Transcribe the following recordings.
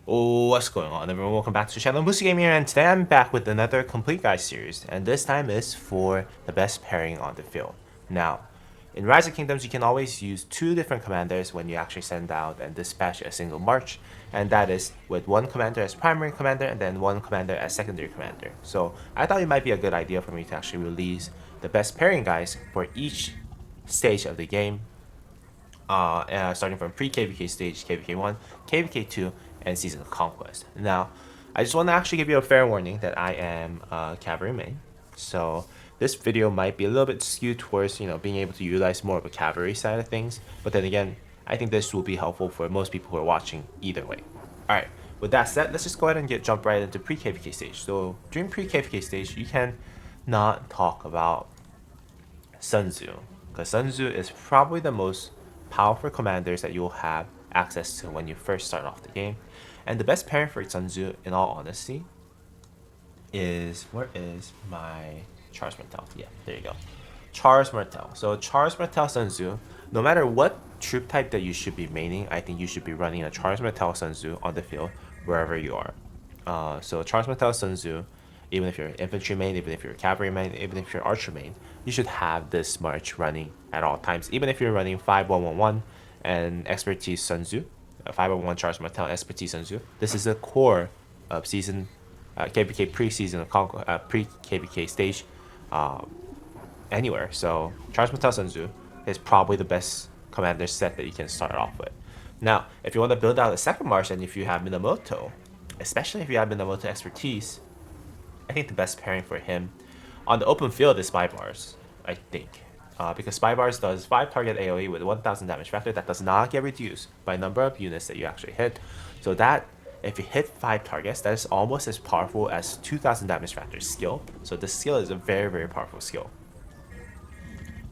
What's going on, everyone? Welcome back to the channel. Boosty Game here, and today I'm back with another complete guide series, and this time is for the best pairing on the field. Now, in Rise of Kingdoms, you can always use two different commanders when you actually send out and dispatch a single march, and that is with one commander as primary commander and then one commander as secondary commander. So I thought it might be a good idea for me to actually release the best pairing guides for each stage of the game, starting from pre-KvK stage, KvK1, KvK2, and Season of Conquest. Now, I just want to actually give you a fair warning that I am a cavalry main, so this video might be a little bit skewed towards being able to utilize more of a cavalry side of things. But then again, I think this will be helpful for most people who are watching either way. All right. With that said, let's just go ahead and jump right into pre-KvK stage. So during pre-KvK stage, you can not talk about Sun Tzu, because Sun Tzu is probably the most powerful commanders that you'll have access to when you first start off the game. And the best pairing for Sun Tzu, in all honesty, is, where is my Charles Martel? Yeah, there you go. Charles Martel. So Charles Martel Sun Tzu, no matter what troop type that you should be maining, I think you should be running a Charles Martel Sun Tzu on the field wherever you are. So Charles Martel Sun Tzu, even if you're an infantry main, even if you're a cavalry main, even if you're an archer main, you should have this march running at all times. Even if you're running 5111 and expertise Sun Tzu, 5111 Charles Martel expertise Sun Tzu, this is the core of season KvK pre-season pre-KvK stage anywhere. So Charles Martel Sun Tzu is probably the best commander set that you can start off with. Now, if you want to build out a second march, and if you have Minamoto, especially if you have Minamoto expertise, I think the best pairing for him on the open field is Spy Bars, I think. Because Spy Bars does 5 target AoE with 1000 damage factor that does not get reduced by number of units that you actually hit. So that, if you hit 5 targets, that is almost as powerful as 2000 damage factor skill. So this skill is a very, very powerful skill.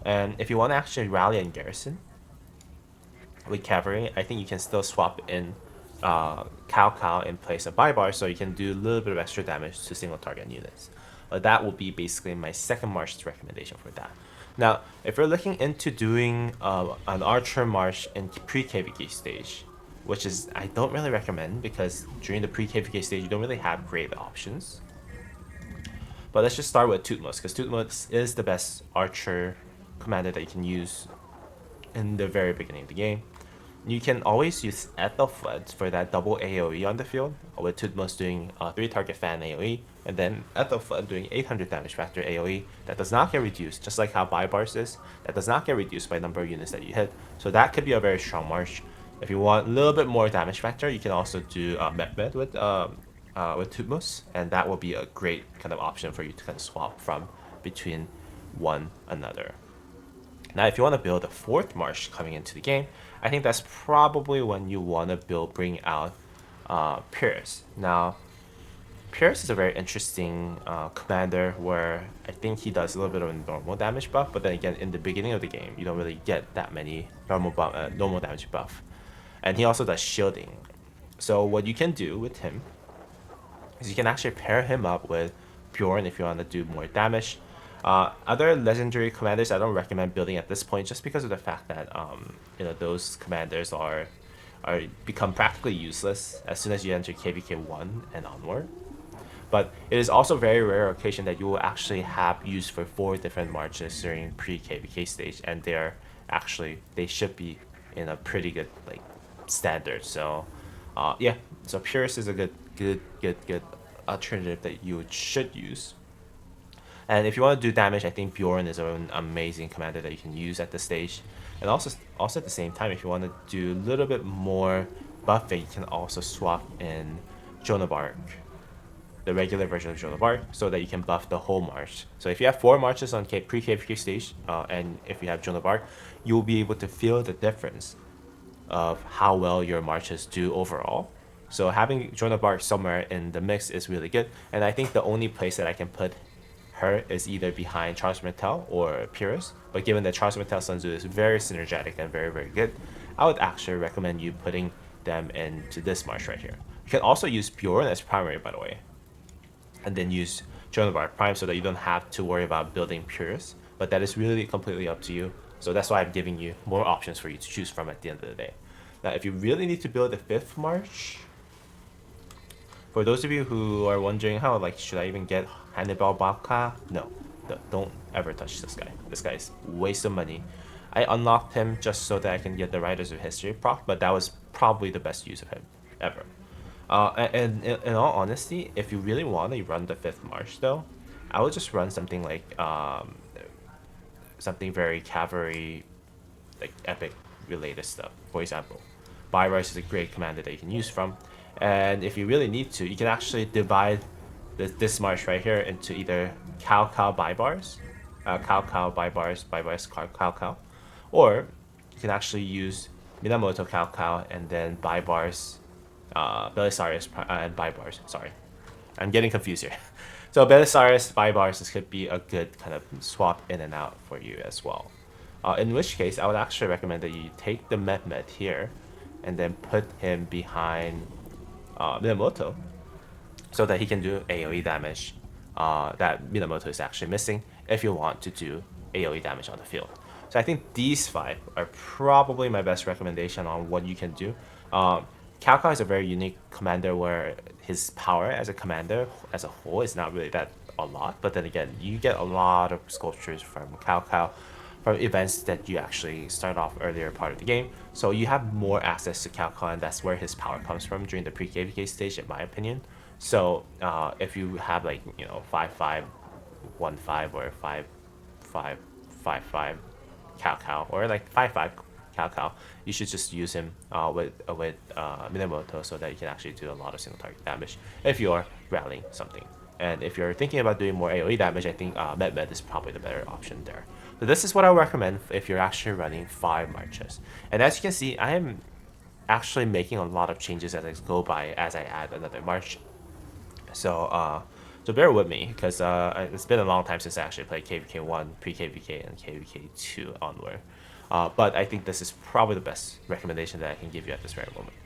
And if you want to actually rally and garrison with cavalry, I think you can still swap in Cow in place of Bar, so you can do a little bit of extra damage to single target units. But that will be basically my second march recommendation for that. Now, if you're looking into doing an archer march in pre-KvK stage, which is I don't really recommend, because during the pre-KvK stage you don't really have great options. But let's just start with Tutmos, because Tutmos is the best archer commander that you can use in the very beginning of the game. You can always use Ethelflaed for that double AoE on the field, with Tutmos doing 3 target fan AoE, and then Ethelflaed doing 800 damage factor AoE that does not get reduced, just like how Bybars is, that does not get reduced by number of units that you hit. So that could be a very strong march. If you want a little bit more damage factor, you can also do Mehmed with Tutmos, and that will be a great kind of option for you to kind of swap from between one another. Now, if you want to build a fourth march coming into the game, I think that's probably when you want to bring out Pyrrhus. Now, Pyrrhus is a very interesting commander where I think he does a little bit of a normal damage buff, but then again, in the beginning of the game, you don't really get that many normal damage buff. And he also does shielding. So what you can do with him is you can actually pair him up with Bjorn if you want to do more damage. Other legendary commanders I don't recommend building at this point, just because of the fact that those commanders are become practically useless as soon as you enter KvK1 and onward. But it is also very rare occasion that you will actually have used for 4 different marches during pre-KvK stage, and they should be in a pretty good standard. So yeah, so Pyrrhus is a good alternative that you should use. And if you want to do damage, I think Bjorn is an amazing commander that you can use at this stage. And also at the same time, if you want to do a little bit more buffing, you can also swap in Joan of Arc, the regular version of Joan of Arc, so that you can buff the whole march. So if you have 4 marches on pre-KvK stage, and if you have Joan of Arc, you'll be able to feel the difference of how well your marches do overall. So having Joan of Arc somewhere in the mix is really good. And I think the only place that I can put her is either behind Charles Martel or Pyrrhus, but given that Charles Martel Sun Tzu is very synergetic and very, very good, I would actually recommend you putting them into this march right here. You can also use Bjorn as primary, by the way, and then use Joan of Arc Prime so that you don't have to worry about building Pyrrhus, but that is really completely up to you. So that's why I'm giving you more options for you to choose from at the end of the day. Now, if you really need to build a 5th march, For those of you who are wondering how, like, should I even get Hannibal Babka? No, don't ever touch this guy. This guy is waste of money. I unlocked him just so that I can get the Writers of History proc, but that was probably the best use of him ever. And in all honesty, if you really want to run the 5th March though, I would just run something like something very cavalry, like epic related stuff. For example, Bybars is a great commander that you can use from, and if you really need to, you can actually divide this march right here into either Cow Bybars, Bybars Cow, or you can actually use Minamoto Cow and then Bybars, Belisarius and Bybars. Sorry, I'm getting confused here. So Belisarius, Bybars, this could be a good kind of swap in and out for you as well. In which case, I would actually recommend that you take the Mehmet here and then put him behind Minamoto so that he can do AoE damage that Minamoto is actually missing if you want to do AoE damage on the field. So I think these 5 are probably my best recommendation on what you can do. Cao is a very unique commander where his power as a commander as a whole is not really that a lot, but then again, you get a lot of sculptures from Cao from events that you actually start off earlier part of the game. So you have more access to Cao, and that's where his power comes from during the pre-KvK stage, in my opinion. So if you have, like, you know, 5-5, 1-5, or 5-5, 5-5 Cao, or like 5-5 Cao, you should just use him with Minamoto so that you can actually do a lot of single target damage if you're rallying something. And if you're thinking about doing more AoE damage, I think Med is probably the better option there. So this is what I recommend if you're actually running 5 marches. And as you can see, I am actually making a lot of changes as I go by as I add another march. So bear with me, because it's been a long time since I actually played KvK 1, Pre-KvK, and KvK 2 onward. But I think this is probably the best recommendation that I can give you at this very moment.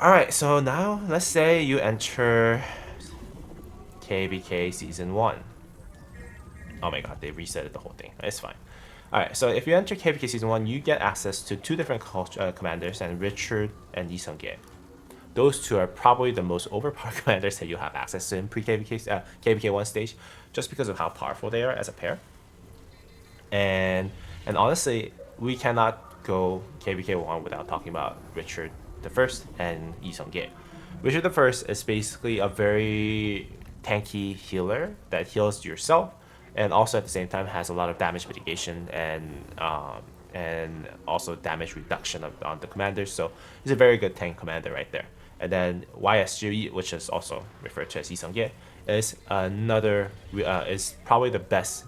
Alright, so now let's say you enter KvK Season 1. Oh my god, they reset the whole thing. It's fine. Alright, so if you enter KvK Season 1, you get access to 2 different commanders, and Richard and Lee Sung-ge. Those 2 are probably the most overpowered commanders that you have access to in pre-KvK KvK 1 stage, just because of how powerful they are as a pair. And honestly, we cannot go KvK 1 without talking about Richard the First and Lee Sung-ge. Richard the First is basically a very tanky healer that heals yourself, and also at the same time has a lot of damage mitigation and also damage reduction on the commanders. So he's a very good tank commander right there. And then YSG, which is also referred to as Lee Sung-ge, is is probably the best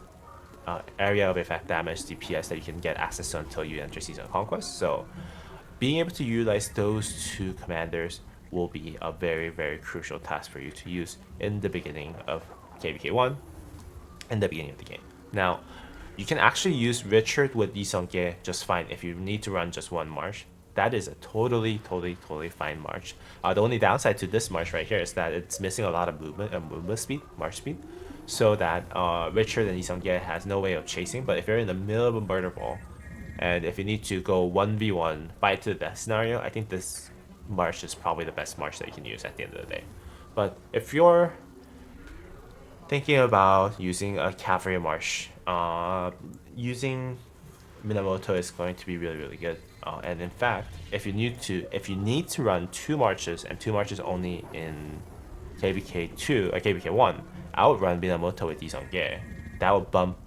area of effect damage DPS that you can get access to until you enter Season of Conquest. So being able to utilize those 2 commanders will be a very, very crucial task for you to use in the beginning of KvK 1 and the beginning of the game. Now, you can actually use Richard with Lee Sung-ge just fine if you need to run just 1 march. That is a totally fine march. The only downside to this march right here is that it's missing a lot of movement speed, march speed, so that Richard and Lee Sung-ge has no way of chasing. But if you're in the middle of a murder ball, and if you need to go 1v1 fight to the death scenario, I think this march is probably the best march that you can use at the end of the day. But if you're thinking about using a cavalry march, using Minamoto is going to be really good. And in fact, if you need to run 2 marches, and 2 marches only in KvK 2 or KvK 1, I would run Minamoto with Lee Sung-ge. That will bump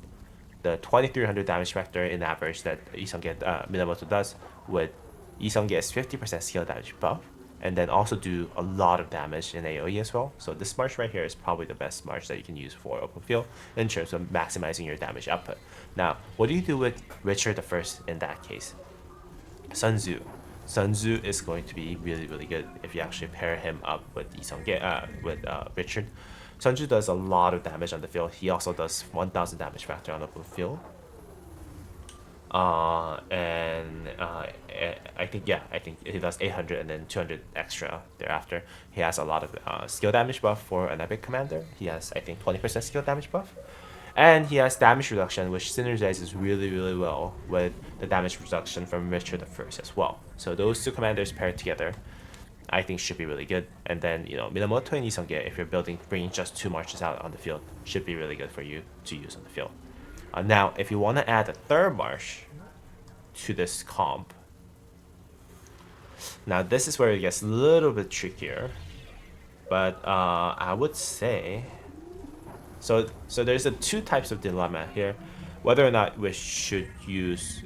the 2300 damage factor in average that Minamoto does with Lee Sung-ge's 50% skill damage buff, and then also do a lot of damage in AoE as well. So this march right here is probably the best march that you can use for open field in terms of maximizing your damage output. Now, what do you do with Richard the First in that case? Sun Tzu. Sun Tzu is going to be really good if you actually pair him up with Richard. Sun Tzu does a lot of damage on the field. He also does 1000 damage factor on the open field. I think he does 800 and then 200 extra thereafter. He has a lot of skill damage buff for an epic commander. He has, I think, 20% skill damage buff. And he has damage reduction, which synergizes really well with the damage reduction from Richard the First as well. So those 2 commanders paired together, I think should be really good. And then, you know, Minamoto and Isonge, if you're bringing just 2 marches out on the field, should be really good for you to use on the field. Now, if you want to add a third march to this comp, now this is where it gets a little bit trickier. But I would say, so there's 2 types of dilemma here, whether or not we should use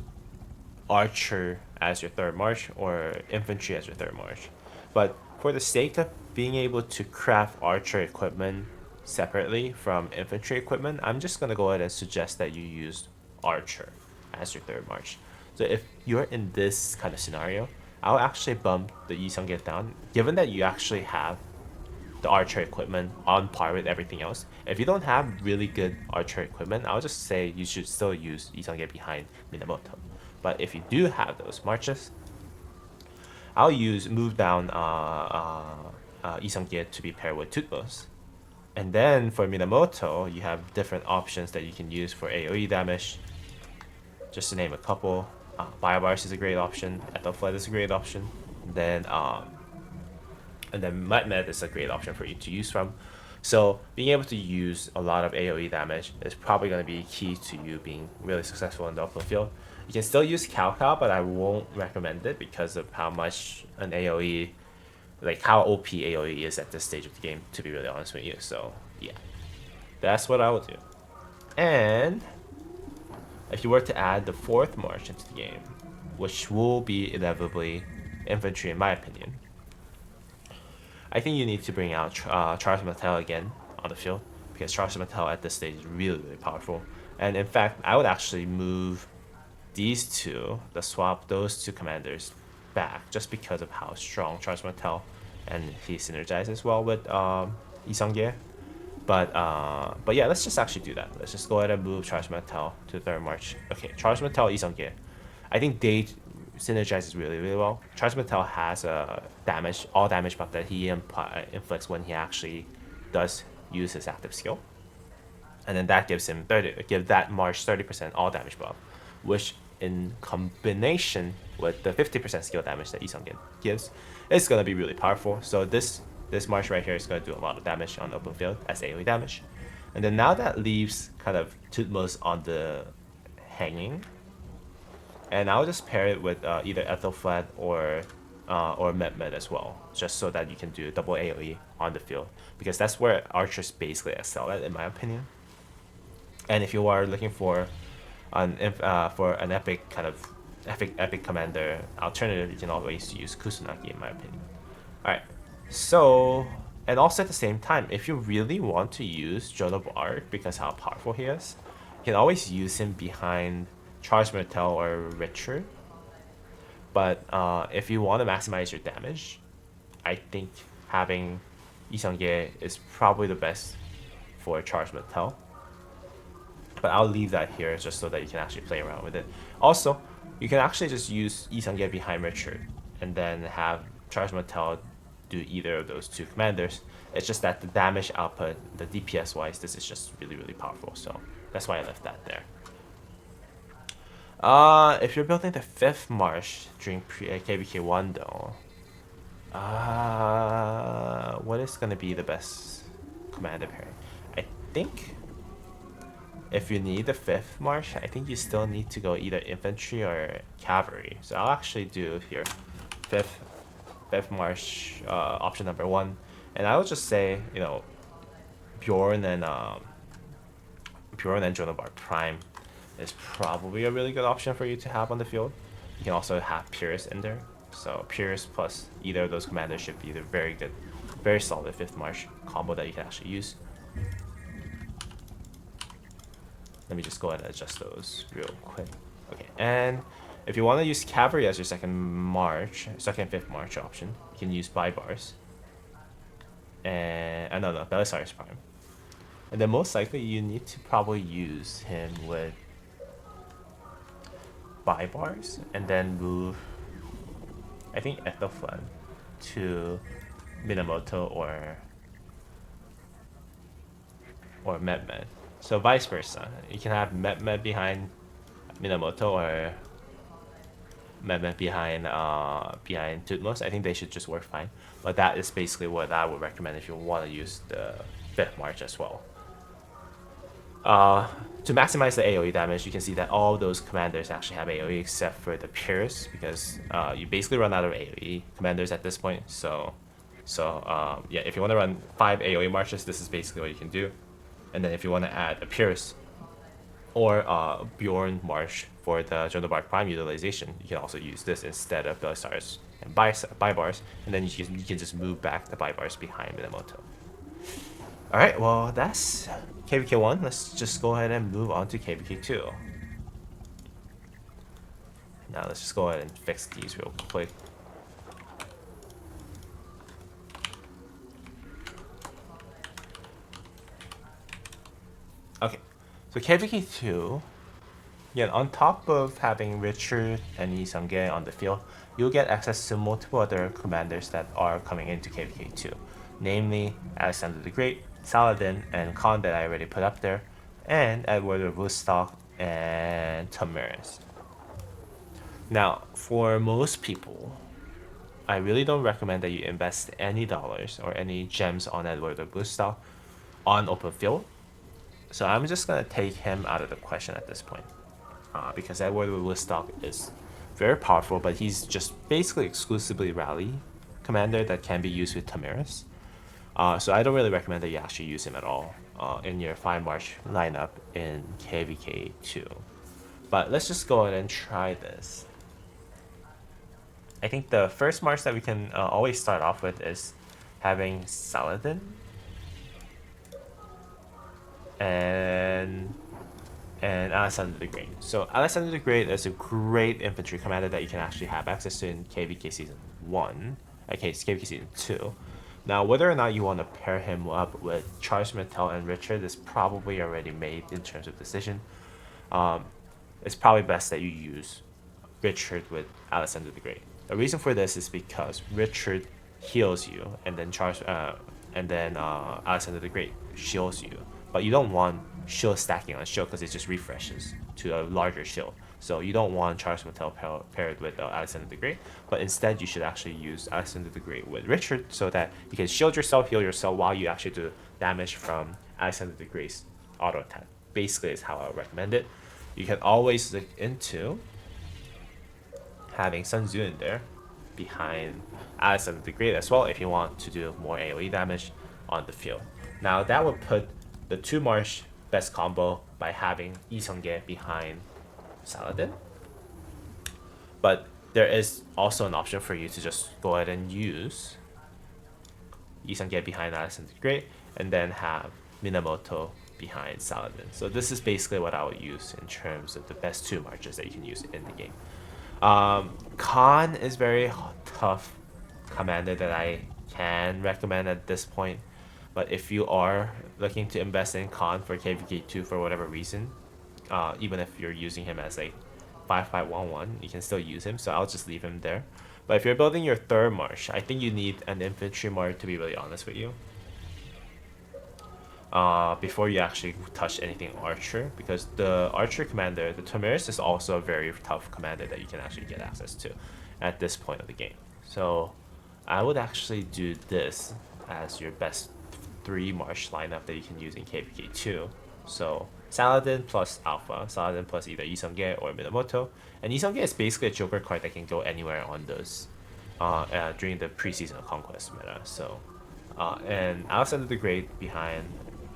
archer as your third march or infantry as your third march. But for the sake of being able to craft archer equipment separately from infantry equipment, I'm just gonna go ahead and suggest that you use archer as your third march. So if you're in this kind of scenario, I'll actually bump the Yiseong down, given that you actually have the archer equipment on par with everything else. If you don't have really good archer equipment, I'll just say you should still use Isange behind Minamoto. But if you do have those marches, I'll move down Isange to be paired with Tutmos. And then for Minamoto, you have different options that you can use for AoE damage. Just to name a couple, Biobars is a great option, Ethelfled is a great option, and then Med is a great option for you to use from. So being able to use a lot of AoE damage is probably going to be key to you being really successful in the open field. You can still use KvK, but I won't recommend it because of how much an AoE, like how OP AoE is at this stage of the game, to be really honest with you. So yeah, that's what I would do. And if you were to add the 4th march into the game, which will be inevitably infantry in my opinion, I think you need to bring out Charles Martel again on the field, because Charles Martel at this stage is really, really powerful. And in fact, I would actually move these two, swap those 2 commanders back, just because of how strong Charles Martel, and he synergizes well with Isange. But yeah, let's just actually do that. Let's just go ahead and move Charles Martel to the 3rd march. Okay, Charles Martel, Isange. I think they synergizes really, really well. Charles Martel has a all damage buff that he inflicts when he actually does use his active skill, and then that gives him that march 30% all damage buff, which in combination with the 50% skill damage that Isange gives is gonna be really powerful. So this march right here is gonna do a lot of damage on the open field as AoE damage, and then now that leaves kind of Tutmos on the hanging. And I'll just pair it with either Ethelfled or Med as well, just so that you can do double AoE on the field, because that's where archers basically excel at, in my opinion. And if you are looking for an epic kind of epic commander alternative, you can always use Kusunagi, in my opinion. All right, so, and also at the same time, if you really want to use Joan of Arc because how powerful he is, you can always use him behind Charles Martel or Richard. But if you want to maximize your damage, I think having Isange is probably the best for Charles Martel. But I'll leave that here just so that you can actually play around with it. Also, you can actually just use Isange behind Richard and then have Charles Martel do either of those 2 commanders. It's just that the damage output, the DPS wise, this is just really, really powerful. So that's why I left that there. If you're building the 5th march during KvK 1 though, what is gonna be the best commander pairing? I think if you need the 5th march, I think you still need to go either infantry or cavalry. So I'll actually do here 5th march, option number 1, and I would just say, you know, Bjorn and Joan of Arc Prime is probably a really good option for you to have on the field. You can also have Pyrrhus in there. So Pyrrhus plus either of those commanders should be the very good, very solid 5th march combo that you can actually use. Let me just go ahead and adjust those real quick. Okay, and if you want to use cavalry as your 2nd march, 2nd 5th march option, you can use Bybars. And no, Belisarius Prime. And then most likely you need to probably use him with Bybars and then move, I think, Ethelfled to Minamoto or Med. So vice versa. You can have Med behind Minamoto behind Tutmos. I think they should just work fine. But that is basically what I would recommend if you want to use the 5th March as well. To maximize the AoE damage, you can see that all those commanders actually have AoE except for the Pierce, because you basically run out of AoE commanders at this point. So yeah, if you want to run 5 AoE marches, this is basically what you can do. And then if you want to add a Pierce or Bjorn March for the Joan of Arc Prime utilization, you can also use this instead of Belisarius and Bybars, and then you can just move back the Bybars behind Minamoto. Alright, well that's KvK 1. Let's just go ahead and move on to KvK 2. Now let's just go ahead and fix these real quick. Okay, so KvK 2, again, on top of having Richard and Lee Seung-gae on the field, you'll get access to multiple other commanders that are coming into KvK 2, namely Alexander the Great, Saladin, and Khan that I already put up there, and Edward of Woodstock and Tamiris. Now, for most people, I really don't recommend that you invest any dollars or any gems on Edward of Woodstock on open field. So I'm just going to take him out of the question at this point. Because Edward of Woodstock is very powerful, but he's just basically exclusively rally commander that can be used with Tamiris. So I don't really recommend that you actually use him at all in your 5 March lineup in KvK 2. But let's just go ahead and try this. I think the first March that we can always start off with is having Saladin and Alexander the Great. So Alexander the Great is a great infantry commander that you can actually have access to in KvK Season 1. Okay, it's KvK Season 2. Now, whether or not you want to pair him up with Charles Martel and Richard is probably already made in terms of decision. It's probably best that you use Richard with Alexander the Great. The reason for this is because Richard heals you, and then Alexander the Great shields you. But you don't want shield stacking on shield because it just refreshes to a larger shield. So you don't want Charles Martel paired with Alexander the Great, but instead you should actually use Alexander the Great with Richard so that you can shield yourself, heal yourself while you actually do damage from Alexander the Great's auto attack. Basically is how I would recommend it. You can always look into having Sun Tzu in there behind Alexander the Great as well if you want to do more AoE damage on the field. Now that would put the 2 March best combo by having Lee Seung-gae behind Saladin. But there is also an option for you to just go ahead and use Lee Seung-gae behind Alexander the Great and then have Minamoto behind Saladin. So this is basically what I would use in terms of the best 2 Marches that you can use in the game. Khan is very tough commander that I can recommend at this point. But if you are looking to invest in Khan for KvK 2 for whatever reason, even if you're using him as a 5-5-1-1, you can still use him, so I'll just leave him there. But if you're building your 3rd March, I think you need an infantry march, to be really honest with you, before you actually touch anything archer, because the archer commander, the Tamiris, is also a very tough commander that you can actually get access to at this point of the game. So I would actually do this as your best 3 March lineup that you can use in KvK 2. So Saladin plus Alpha, Saladin plus either Lee Seung-gae or Minamoto. And Lee Seung-gae is basically a joker card that can go anywhere on those during the pre-season conquest meta. So and Alexander the Great behind,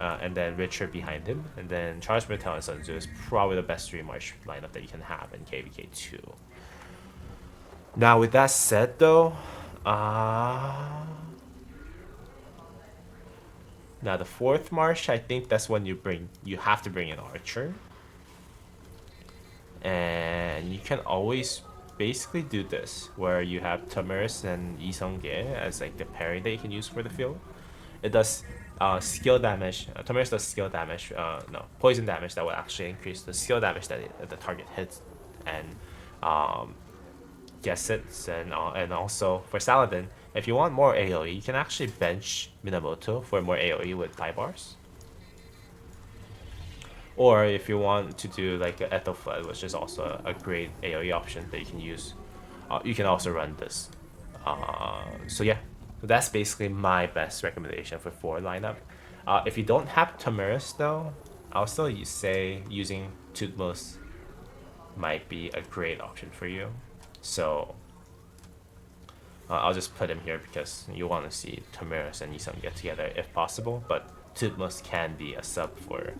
and then Richard behind him, and then Charles Martel and Sun Tzu is probably the best 3 March lineup that you can have in KvK 2. Now with that said though, now the 4th March, I think that's when you have to bring in Archer. And you can always basically do this, where you have Tamiris and Lee Seung-gae as like the pairing that you can use for the field. It does skill damage. Tamiris does skill damage, poison damage that will actually increase the skill damage that the target hits and gets it. And also for Saladin, if you want more AoE, you can actually bench Minamoto for more AoE with Bybars. Or if you want to do like an Ethelflaed, which is also a great AoE option that you can use you can also run this. So yeah, so that's basically my best recommendation for 4 lineup. If you don't have Tamurus though, I'll still say using Tutmos might be a great option for you. So I'll just put him here because you want to see Tamurus and Nissan get together if possible, but Tutmos can be a sub for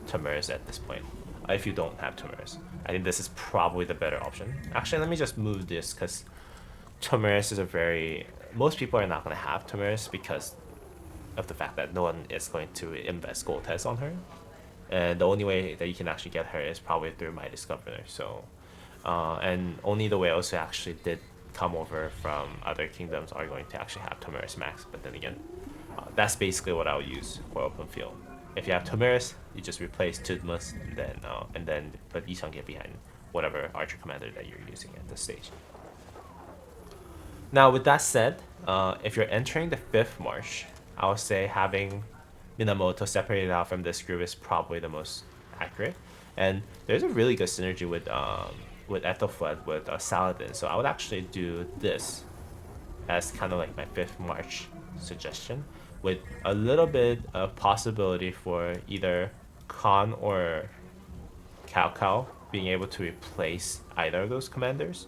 Tamurus at this point if you don't have Tamurus. I think this is probably the better option. Actually, let me just move this because Tamurus is most people are not going to have Tamurus because of the fact that no one is going to invest gold tests on her. And the only way that you can actually get her is probably through Midas Governor. So, and only the whales who actually did come over from other kingdoms are going to actually have Tamurus max. But then again, that's basically what I'll use for open field. If you have Tamurus, you just replace Tutmos and then put Isangye behind whatever archer commander that you're using at this stage. Now, with that said, if you're entering the 5th march, I would say having Minamoto separated out from this group is probably the most accurate. And there's a really good synergy with Ethelfled with Saladin. So I would actually do this as kind of like my 5th march suggestion, with a little bit of possibility for either Khan or Cao being able to replace either of those commanders.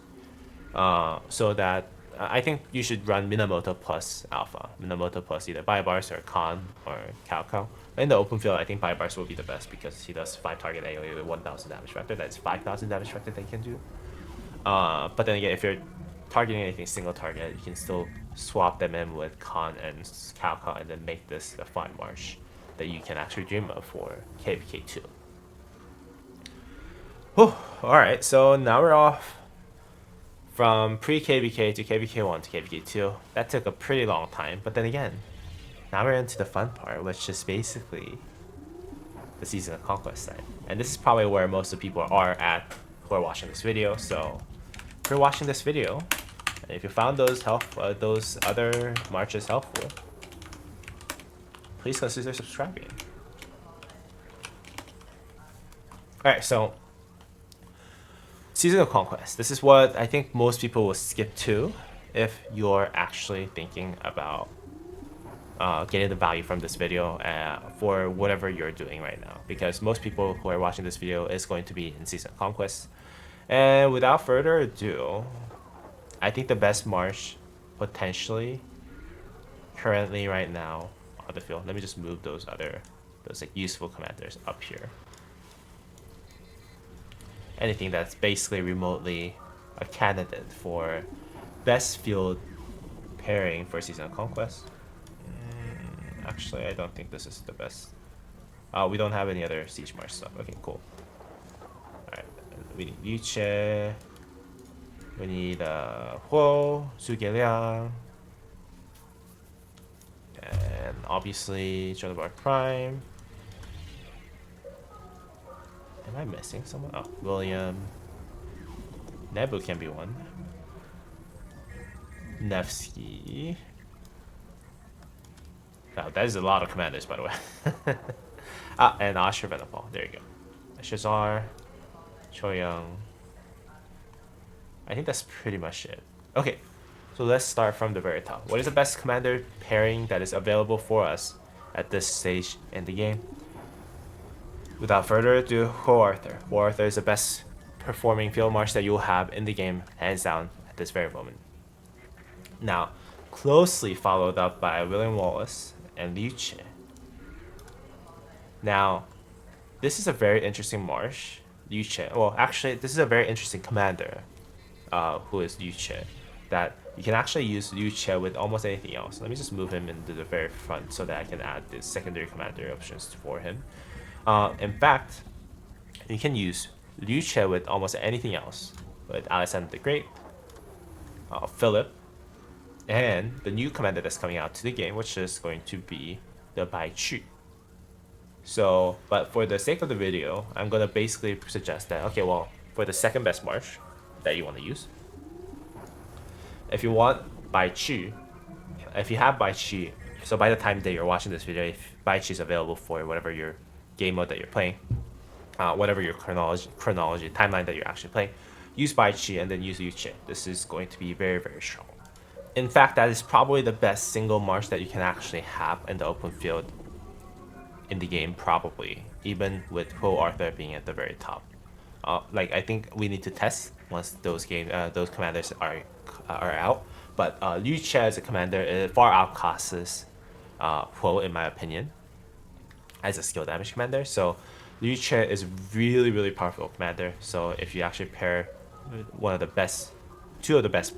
So that I think you should run Minamoto plus Alpha. Minamoto plus either Baibars or Khan or Cao. In the open field, I think Baibars will be the best because he does 5 target AoE with 1000 damage factor. That's 5000 damage factor that he can do. But then again, if you're targeting anything single target, you can still swap them in with Khan and Cao and then make this the fun march that you can actually dream of for KvK 2. Alright, so now we're off from pre-KvK to KvK 1 to KvK 2. That took a pretty long time, but then again, now we're into the fun part, which is basically the Season of Conquest side. And this is probably where most of the people are at who are watching this video. So if you're watching this video, and if you found those other marches helpful, please consider subscribing. Alright, so Season of Conquest. This is what I think most people will skip to if you're actually thinking about getting the value from this video for whatever you're doing right now. Because most people who are watching this video is going to be in Season of Conquest. And without further ado, I think the best march potentially currently right now on the field. Let me just move those like useful commanders up here. Anything that's basically remotely a candidate for best field pairing for Season of Conquest. Actually, I don't think this is the best. We don't have any other Siege March stuff. Okay, cool. Alright, we need Yuche. We need Huo, Zhuge and obviously Jodobar Prime. Am I missing someone? Oh, William. Nebu can be one. Nevsky. Wow, that is a lot of commanders, by the way. And Ashurbanipal. There you go. Shazar, Choyang. I think that's pretty much it. Okay, so let's start from the very top. What is the best commander pairing that is available for us at this stage in the game? Without further ado, Huo Arthur. Huo Arthur is the best performing field march that you'll have in the game, hands down, at this very moment. Now, closely followed up by William Wallace and Liu Che. Now, this is a very interesting march. Liu Che. Well, actually, this is a very interesting commander, who is Liu Che. That you can actually use Liu Che with almost anything else. Let me just move him into the very front so that I can add the secondary commander options for him. In fact, you can use Liu Che with almost anything else, with Alexander the Great, Philip, and the new commander that's coming out to the game, which is going to be the Bai Chu. So, but for the sake of the video, I'm going to basically suggest that, okay, well, for the second best march that you want to use, if you want Bai Chu, if you have Bai Chu, so by the time that you're watching this video, if Bai Chu is available for whatever your game mode that you're playing, whatever your chronology timeline that you're actually playing, use Bai Chi and then use Yu Che. This is going to be very, very strong. In fact, that is probably the best single march that you can actually have in the open field in the game, probably, even with Ho Arthur being at the very top. Like, I think we need to test once those commanders are out. But Liu Che as a commander far outclasses Ho, in my opinion, as a skill damage commander. So Liu Che is really, really powerful commander. So if you actually pair two of the best,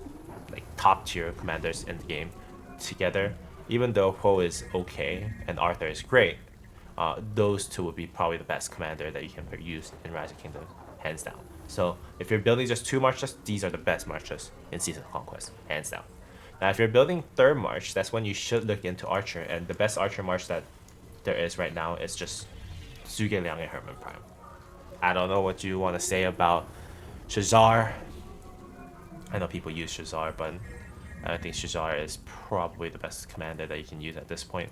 like top tier commanders in the game together, even though Ho is okay and Arthur is great, those two would be probably the best commander that you can use in Rise of Kingdoms, hands down. So if you're building just 2 marches, these are the best marches in Season of Conquest, hands down. Now if you're building 3rd march, that's when you should look into Archer, and the best Archer march that there is right now is just Zhuge Liang and Herman Prime. I don't know what you want to say about Shazar. I know people use Shazar, but I think Shazar is probably the best commander that you can use at this point.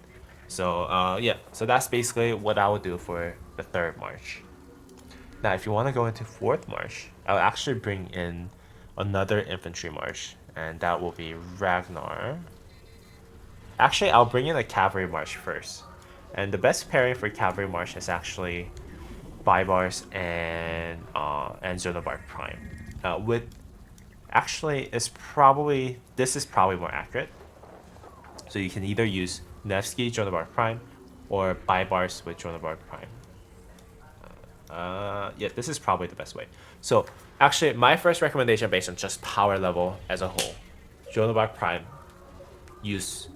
So yeah, so that's basically what I would do for the 3rd march. Now if you want to go into 4th march, I'll actually bring in another infantry march, and that will be Ragnar. Actually, I'll bring in a cavalry march first, and the best pairing for cavalry march is actually Baibars and Zonobar Prime. This is probably more accurate. So you can either use Nevsky Zonobar Prime or Baibars with Zonobar Prime. Yeah, this is probably the best way. So actually, my first recommendation based on just power level as a whole, Zonobar Prime use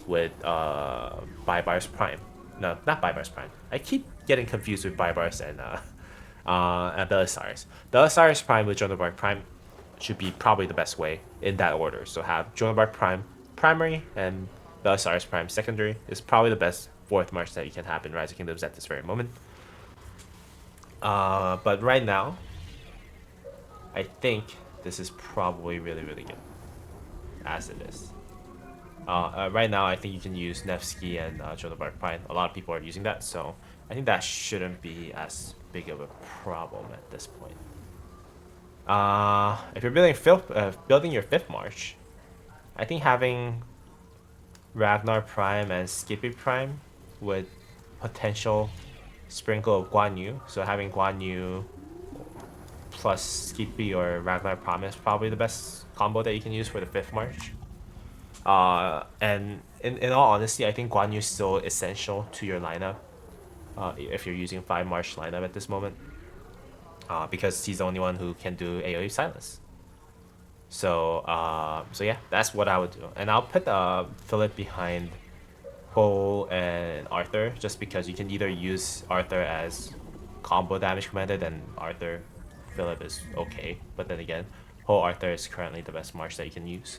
with Baibars Prime. No, not Baibars Prime. I keep getting confused with Baibars and Belisarius. Belisarius Prime with Zonobar Prime should be probably the best way in that order. So have Zonobar Prime primary and Belisarius Prime secondary is probably the best 4th march that you can have in Rise of Kingdoms at this very moment. But right now, I think this is probably really, really good as it is. Right now, I think you can use Nevsky and Zonobar Prime. A lot of people are using that, so I think that shouldn't be as big of a problem at this point. If you're building your 5th march, I think having Ragnar Prime and Skippy Prime with potential sprinkle of Guan Yu. So having Guan Yu plus Skippy or Ragnar Prime is probably the best combo that you can use for the 5th march. And in all honesty, I think Guan Yu is still essential to your lineup if you're using 5 march lineup at this moment. Because he's the only one who can do AoE silence. So yeah, that's what I would do. And I'll put Philip behind Ho and Arthur, just because you can either use Arthur as combo damage commander, then Arthur Philip is okay. But then again, Ho Arthur is currently the best march that you can use.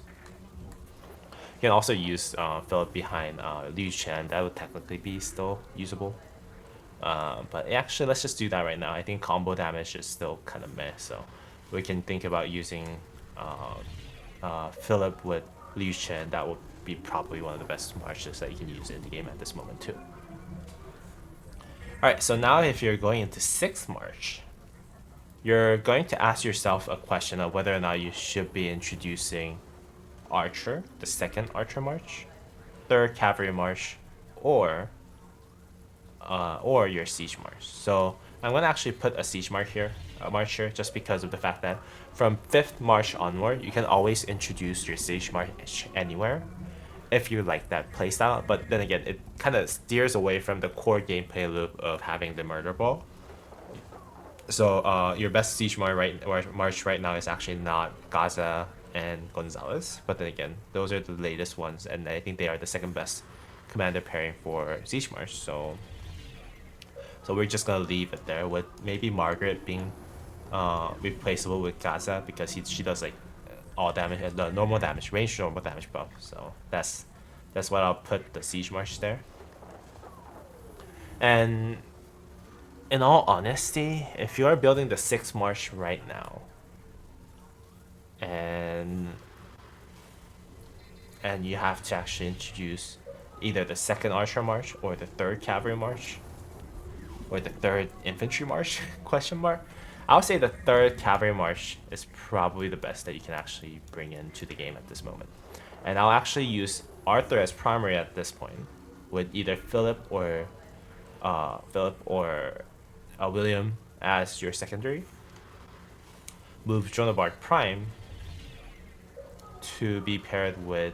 You can also use Philip behind Liu Chen. That would technically be still usable. But actually, let's just do that right now. I think combo damage is still kind of meh, so we can think about using Philip with Liu Chen. That would be probably one of the best marches that you can use in the game at this moment too. Alright, so now if you're going into 6th march, you're going to ask yourself a question of whether or not you should be introducing Archer, the 2nd Archer march, 3rd Cavalry march, or your Siege march. So I'm going to actually put a Siege march here, just because of the fact that from 5th march onward, you can always introduce your Siege march anywhere if you like that playstyle. But then again, it kind of steers away from the core gameplay loop of having the murder ball. So your best Siege march right now is actually not Gaza and Gonzalez, but then again, those are the latest ones, and I think they are the 2nd best commander pairing for Siege march. So we're just gonna leave it there, with maybe Margaret being replaceable with Gaza, because she does like all damage, the normal damage, range normal damage buff. So that's what I'll put the Siege march there. And in all honesty, if you are building the 6th march right now, and you have to actually introduce either the 2nd Archer march or the 3rd Cavalry march or the 3rd Infantry march question mark, I would say the third Cavalry March is probably the best that you can actually bring into the game at this moment. And I'll actually use Arthur as primary at this point, with either Philip or William as your secondary. Move Joan of Arc Prime to be paired with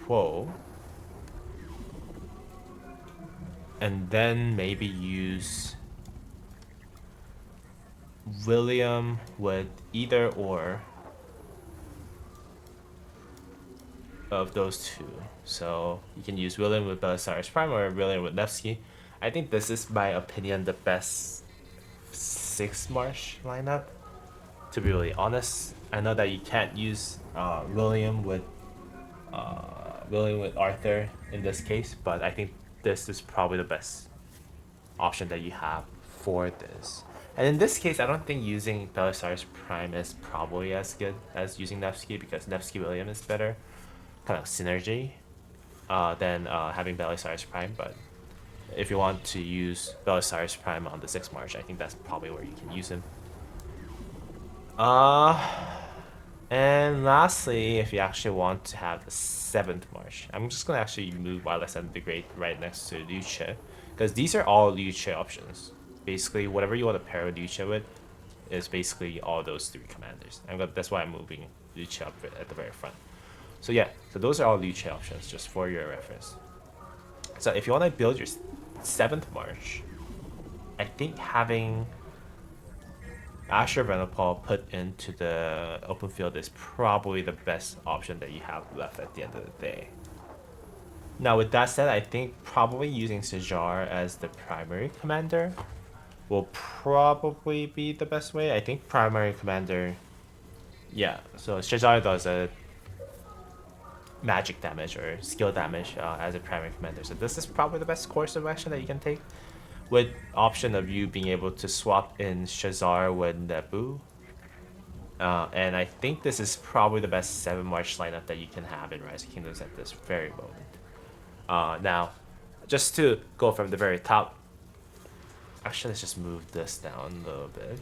Quo. And then maybe use William with either or of those two. So you can use William with Belisarius Prime or William with Nevsky. I think this is, my opinion, the best 6 Marsh lineup, to be really honest. I know that you can't use William with Arthur in this case, but I think this is probably the best option that you have for this. And in this case, I don't think using Belisarius Prime is probably as good as using Nevsky, because Nevsky William is better kind of synergy than having Belisarius Prime. But if you want to use Belisarius Prime on the 6th March, I think that's probably where you can use him. And lastly, if you actually want to have the 7th March, I'm just going to actually move Alexander the Great right next to Liu Che, because these are all Liu Che options. Basically, whatever you want to pair with Liu Che with is basically all those 3 commanders. That's why I'm moving Liu Che up at the very front. So yeah, so those are all Liu Che options, just for your reference. So if you want to build your 7th March, I think having Asher Venipal put into the open field is probably the best option that you have left at the end of the day. Now with that said, I think probably using Sejar as the primary commander will probably be the best way. I think primary commander, yeah, so Sejar does a magic damage or skill damage as a primary commander, so this is probably the best course of action that you can take, with option of you being able to swap in Shazar with Nebu. And I think this is probably the best 7 March lineup that you can have in Rise of Kingdoms at this very moment. Now, just to go from the very top, actually let's just move this down a little bit.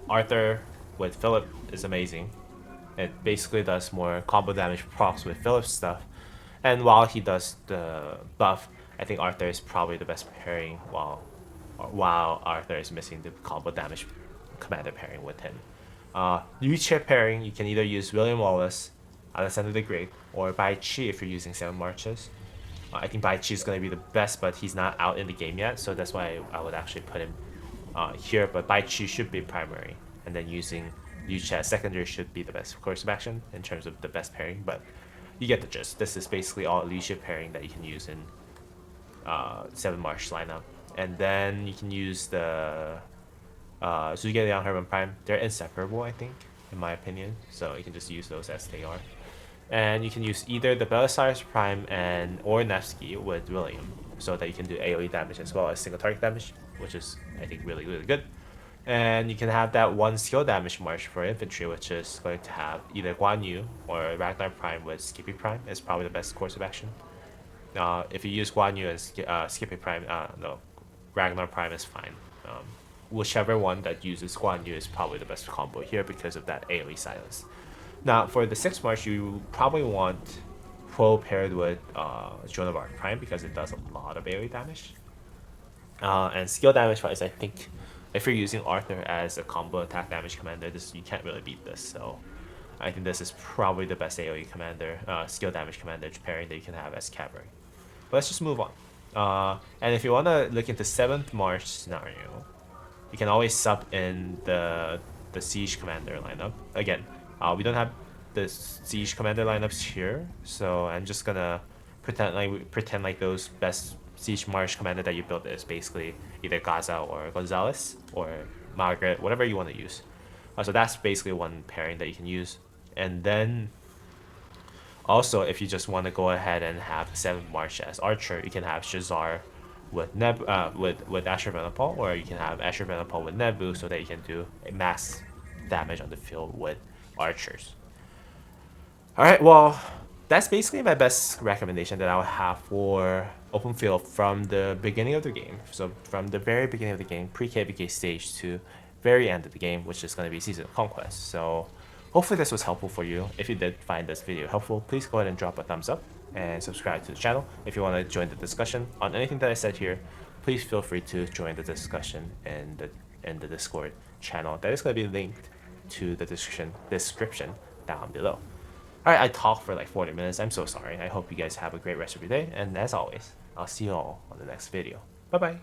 Arthur with Philip is amazing. It basically does more combo damage procs with Philip's stuff. And while he does the buff, I think Arthur is probably the best pairing, while Arthur is missing the combo damage commander pairing with him. Liu Che pairing, you can either use William Wallace, Alexander the Great, or Bai Chi if you're using 7 Marches. I think Bai Chi is going to be the best, but he's not out in the game yet, so that's why I would actually put him here. But Bai Chi should be primary, and then using Liu Che as secondary should be the best course of action in terms of the best pairing, but you get the gist. This is basically all Liu Che pairing that you can use in 7 March lineup. And then you can use the Zhuge Liang Herman Prime. They're inseparable, I think, in my opinion, so you can just use those as they are. And you can use either the Belisarius Prime or Nevsky with William, so that you can do AoE damage as well as single target damage, which is, I think, really, really good. And you can have that 1 skill damage march for infantry, which is going to have either Guan Yu or Ragnar Prime with Skippy Prime is probably the best course of action. If you use Guan Yu and Skippy Prime, no, Ragnar Prime is fine. Whichever one that uses Guan Yu is probably the best combo here because of that AoE silence. Now for the 6th March, you probably want Pro paired with Joan of Arc Prime because it does a lot of AoE damage. And skill damage wise, I think if you're using Arthur as a combo attack damage commander, you can't really beat this. So I think this is probably the best AoE commander, skill damage commander pairing that you can have as cavalry. But let's just move on. And if you want to look into 7th March scenario, you can always sub in the siege commander lineup. Again, we don't have the siege commander lineups here, so I'm just gonna pretend like those best siege march commander that you built is basically either Gaza or Gonzalez or Margaret, whatever you want to use. So that's basically one pairing that you can use. And then also, if you just want to go ahead and have 7th March as Archer, you can have Shazar with with Asher Venipal, or you can have Asher Venipal with Nebu, so that you can do mass damage on the field with archers. Alright, well, that's basically my best recommendation that I would have for open field from the beginning of the game. So from the very beginning of the game, pre-KvK stage to very end of the game, which is going to be Season of Conquest. So hopefully this was helpful for you. If you did find this video helpful, please go ahead and drop a thumbs up and subscribe to the channel. If you want to join the discussion on anything that I said here, please feel free to join the discussion in the Discord channel. That is going to be linked to the description down below. Alright, I talked for like 40 minutes. I'm so sorry. I hope you guys have a great rest of your day. And as always, I'll see you all on the next video. Bye bye.